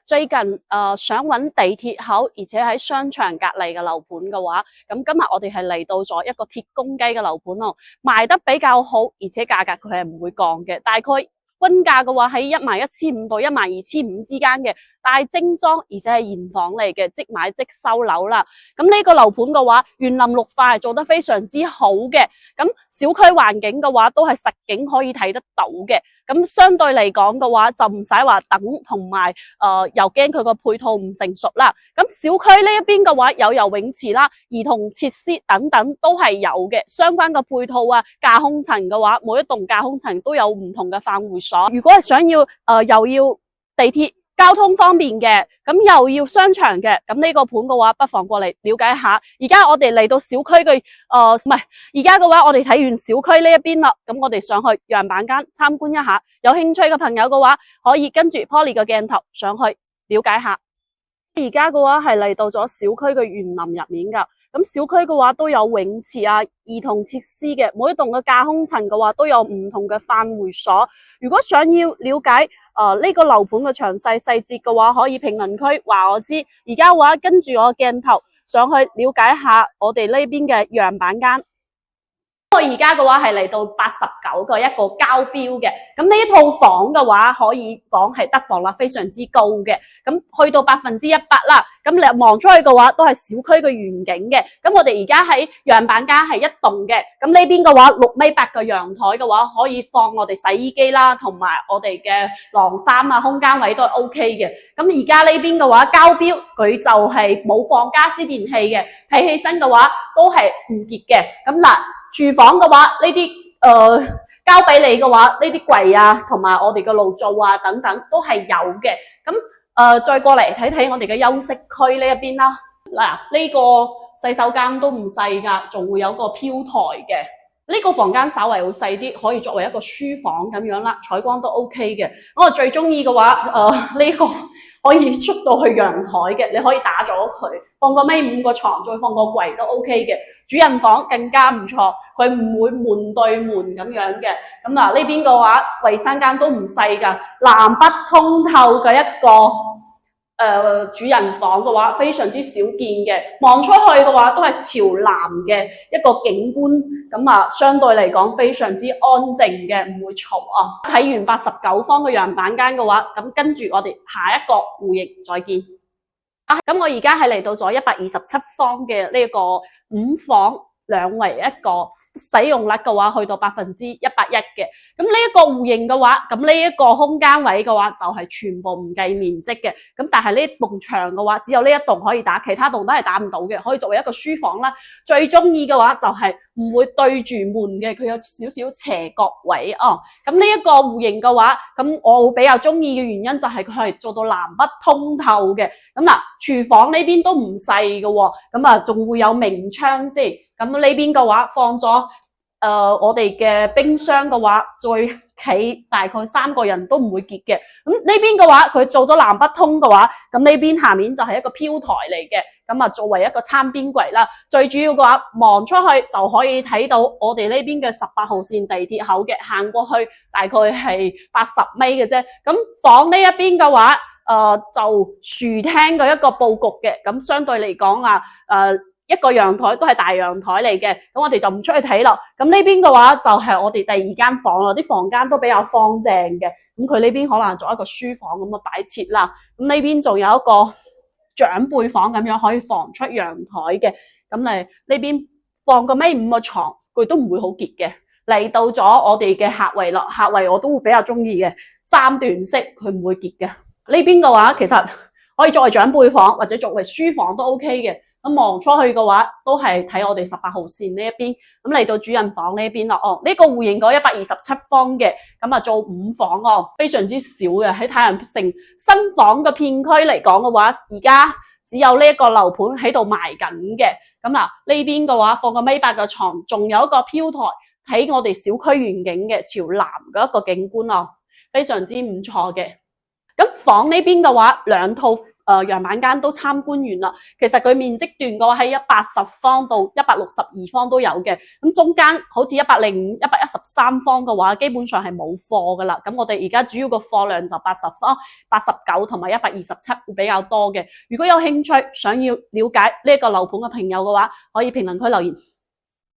最近想揾地鐵口，而且喺商場隔離嘅樓盤嘅話，咁今日我哋係嚟到咗一個鐵公雞嘅樓盤咯，賣得比較好，而且價格佢係唔會降嘅，大概均價嘅話喺11,500到12,500之間嘅，帶精裝而且係現房嚟嘅，即買即收樓啦。咁呢個樓盤嘅話，園林綠化係做得非常之好嘅，咁小區環境嘅話都係實景可以睇得到嘅。咁相對嚟講嘅話，就唔使話等同埋又驚佢個配套唔成熟啦。咁小區呢一邊嘅話有游泳池啦、兒童設施等等都係有嘅，相關嘅配套啊、架空層嘅話，每一棟架空層都有唔同嘅飯會所。如果係想要又要地鐵交通方面嘅，咁又要商場嘅，咁呢個盤嘅話，不妨過嚟了解下。而家我哋嚟到小區嘅唔係，而家嘅話我哋睇完小區呢一邊啦，咁我哋上去樣板間參觀一下。有興趣嘅朋友嘅話，可以跟住 Polly 嘅鏡頭上去了解下。而家嘅話係嚟到咗小區嘅園林入面噶，咁小區嘅話都有泳池啊、兒童設施嘅，每一棟嘅架空層嘅話都有唔同嘅飯會所。如果想要了解呢個樓盤嘅詳細細節嘅話，可以評論區話我知。而家嘅話跟住我鏡頭上去了解下我哋呢邊嘅樣板間。我而家嘅話係嚟到89個一個交標嘅，咁呢一套房嘅話可以講係得房率非常之高嘅，咁去到100%啦。咁你望出去嘅話都係小區嘅園景嘅。咁我哋而家喺樣板間係一棟嘅，咁呢邊嘅話6.8米嘅陽台嘅話可以放我哋洗衣機啦，同埋我哋嘅晾衫啊，空間位都係 OK 嘅。咁而家呢邊嘅話交標，佢就係冇放家私電器嘅，睇起身嘅話都係唔潔嘅。咁嗱，廚房嘅話呢啲交俾你嘅話，呢啲櫃啊，同埋我哋嘅爐灶啊等等都係有嘅。咁再過嚟睇睇我哋嘅休息區呢一邊啦。嗱，呢個洗手間都唔細噶，仲會有個飄台嘅。呢個房間稍為會細啲，可以作為一個書房咁樣啦，採光都 OK 嘅。我最中意嘅話，呢個可以出到去陽台嘅，你可以打咗佢，放個尾5個床，再放個櫃都 OK 嘅。主人房更加唔錯，佢唔會門對門咁樣嘅。咁嗱，呢邊嘅話，衛生間都唔細噶，南北通透嘅一個主人房嘅話，非常之少見嘅。望出去嘅話，都係朝南嘅一個景觀，咁啊，相對嚟講非常之安靜嘅，唔會嘈啊。睇完89方嘅樣板間嘅話，咁跟住我哋下一個戶型再見。咁我而家係嚟到咗127方嘅呢個5房2衛一個，使用率嘅話去到101%嘅。咁呢一個戶型嘅話，咁呢一個空間位嘅話就係全部唔計面積嘅。咁但係呢棟牆嘅話，只有呢一棟可以打，其他棟都係打唔到嘅，可以作為一個書房啦。最中意嘅話就係唔會對住門嘅，佢有少少斜角位哦。咁呢一個戶型嘅話，咁我會比較中意嘅原因就係佢係做到南北通透嘅。咁嗱，廚房呢邊都唔細嘅喎，咁啊仲會有明窗先。咁呢邊嘅話放咗我哋嘅冰箱嘅話，再企大概3個人都唔會結嘅。咁呢邊嘅話，佢做咗南北通嘅話，咁呢邊下面就係一個飄台嚟嘅。咁啊，作為一個餐邊櫃啦，最主要嘅話望出去就可以睇到我哋呢邊嘅18號線地鐵口嘅，行過去大概係80米嘅啫。咁房呢一邊嘅話，就廚廳嘅一個佈局嘅，咁相對嚟講啊，一個陽台都係大陽台嚟嘅，咁我哋就唔出去睇咯。咁呢邊嘅話就係我哋第2間房啦，啲房間都比較方正嘅。咁佢呢邊可能做一個書房咁嘅擺設啦。咁呢邊仲有一個長輩房咁樣可以放出陽台嘅。咁呢邊放個尾5個床，佢都唔會好結嘅。嚟到咗我哋嘅客位啦，客位我都會比較中意嘅，3段式，佢唔會結嘅。呢邊嘅話其實可以作為長輩房或者作為書房都 OK 嘅。咁望出去嘅話，都係睇我哋18號線呢一邊。咁嚟到主人房呢邊啦，呢個戶型嗰127方嘅，咁啊做5房哦，非常之少嘅。喺太陽城新房嘅片區嚟講嘅話，而家只有呢一個樓盤喺度賣緊嘅。咁嗱，呢邊嘅話放個米8嘅床，仲有一個飄台睇我哋小區園景嘅朝南嘅一個景觀哦，非常之唔錯嘅。咁房呢邊嘅話，2套樣板間都參觀完啦。其實佢面積段嘅話喺180方到162方都有嘅，咁中間好似105、113方嘅話，基本上係冇貨噶啦。咁我哋而家主要個貨量就80方、89同埋127會比較多嘅。如果有興趣想要了解呢個樓盤嘅朋友嘅話，可以評論區留言。